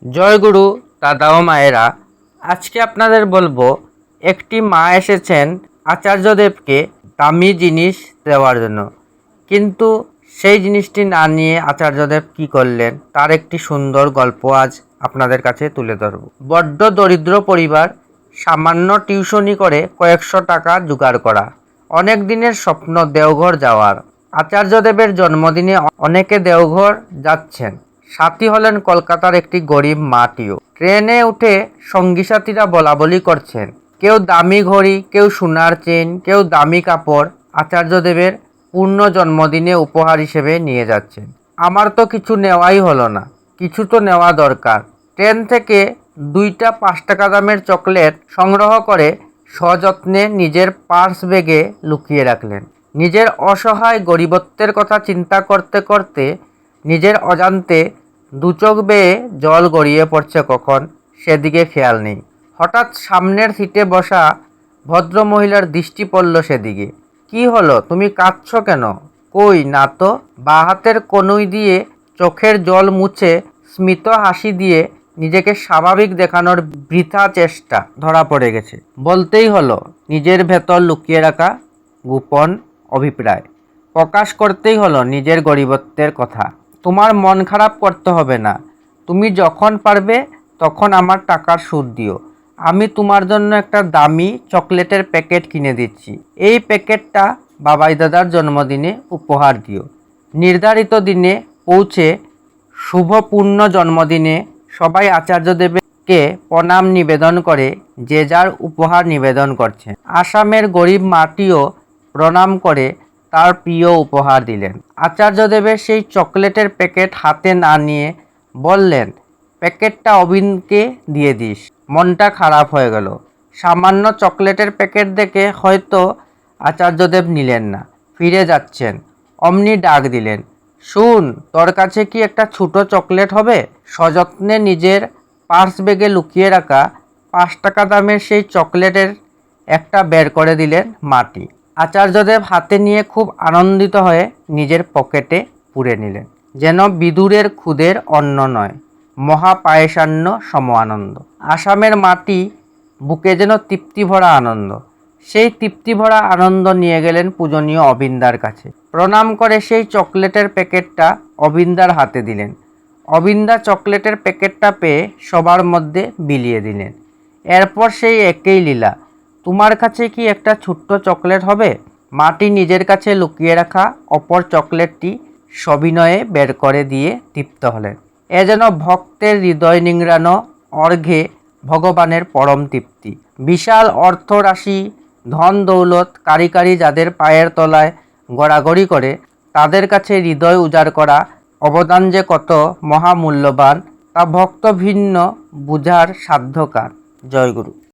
জয় গুরু দাদা ও মায়েরা, আজকে আপনাদের বলবো একটি মা এসেছেন আচার্যদেবকে দামি জিনিস দেওয়ার জন্য, কিন্তু সেই জিনিসটি না নিয়ে আচার্যদেব কি করলেন তার একটি সুন্দর গল্প আজ আপনাদের কাছে তুলে ধরব। বড্ড দরিদ্র পরিবার, সামান্য টিউশনি করে কয়েকশো টাকা জোগাড় করা, অনেক দিনের স্বপ্ন দেওঘর যাওয়ার। আচার্যদেবের জন্মদিনে অনেকে দেওঘর যাচ্ছেন, সাথী হলেন কলকাতার একটি গরিব মাটিও। ট্রেনে উঠে সঙ্গী সাথীরা বলাবলি করছেন, কেউ দামি ঘড়ি, কেউ সোনার চেন, কেউ দামি কাপড় আচার্যদেবের পূর্ণ জন্মদিনে উপহার হিসেবে নিয়ে যাচ্ছেন। আমার তো কিছু নেওয়াই হলো না, কিছু তো নেওয়া দরকার। ট্রেন থেকে 2টা 5 টাকা দামের চকলেট সংগ্রহ করে সযত্নে নিজের পার্স ব্যাগে লুকিয়ে রাখলেন। নিজের অসহায় গরিবত্বের কথা চিন্তা করতে করতে নিজের অজান্তে দুচোখ বেয়ে জল গড়িয়ে পড়ছে, কখন সেদিকে খেয়াল নেই। হঠাৎ সামনের সিটে বসা ভদ্রমহিলার দৃষ্টি পড়ল সেদিকে। কি হলো, তুমি কাঁদছো কেন? কই না তো। বাঁ হাতের কনুই দিয়ে চোখের জল মুছে স্মিত হাসি দিয়ে নিজেকে স্বাভাবিক দেখানোর বৃথা চেষ্টা ধরা পড়ে গেছে। বলতেই হলো, নিজের ভেতর লুকিয়ে রাখা গোপন অভিপ্রায় প্রকাশ করতেই হলো নিজের গরিবত্বের কথা। তোমার মন খারাপ করতে হবে না, তুমি যখন পারবে তখন আমার টাকার সুদ দিও। আমি তোমার জন্য একটা দামি চকলেটের প্যাকেট কিনে দিচ্ছি। এই প্যাকেটটা বাবাই দাদার জন্মদিনে উপহার দিও। নির্ধারিত দিনে পৌঁছে শুভপূর্ণ জন্মদিনে সবাই আচার্যদেবকে প্রণাম নিবেদন করে যে যার উপহার নিবেদন করছেন। আসামের গরিব মাটিও প্রণাম করে তার প্রিয় উপহার দিলেন। আচার্যদেবের সেই চকলেটের প্যাকেট হাতে না নিয়ে বললেন, প্যাকেটটা অবিনকে দিয়ে দিস। মনটা খারাপ হয়ে গেল। সামান্য চকলেটের প্যাকেট দেখে হয়তো আচার্যদেব নিলেন না, ফিরে যাচ্ছেন। অমনি ডাক দিলেন, শুন, তোর কাছে কি একটা ছোট চকলেট হবে? সযত্নে নিজের পার্স ব্যাগে লুকিয়ে রাখা 5 টাকা দামের সেই চকলেটের একটা বের করে দিলেন মাটি। আচার্যদেব হাতে নিয়ে খুব আনন্দিত হয়ে নিজের পকেটে পুরে নিলেন। যেন বিদুরের খুদের অন্ন নয়, মহাপায়েসান্ন সম আনন্দ। আসামের মাটি বুকে যেন তৃপ্তি ভরা আনন্দ। সেই তৃপ্তি ভরা আনন্দ নিয়ে গেলেন পূজনীয় অবিন্দার কাছে। প্রণাম করে সেই চকলেটের প্যাকেটটা অবিন্দার হাতে দিলেন। অবিন্দা চকলেটের প্যাকেটটা পেয়ে সবার মধ্যে বিলিয়ে দিলেন। এরপর সেই একই লীলা, তোমার কাছে কি একটা ছোট্ট চকলেট হবে? মাটি নিজের কাছে লুকিয়ে রাখা অপর চকলেটটি সবিনয়ে বের করে দিয়ে তৃপ্ত হলেন। এ যেন ভক্তের হৃদয় নিংড়ানো অর্ঘ্যে ভগবানের পরম তৃপ্তি। বিশাল অর্থরাশি, ধন দৌলত কারি কারি যাদের পায়ের তলায় গড়াগড়ি করে, তাদের কাছে হৃদয় উজাড় করা অবদান যে কত মহামূল্যবান তা ভক্ত ভিন্ন বুঝার সাধ্যকার। জয় গুরু।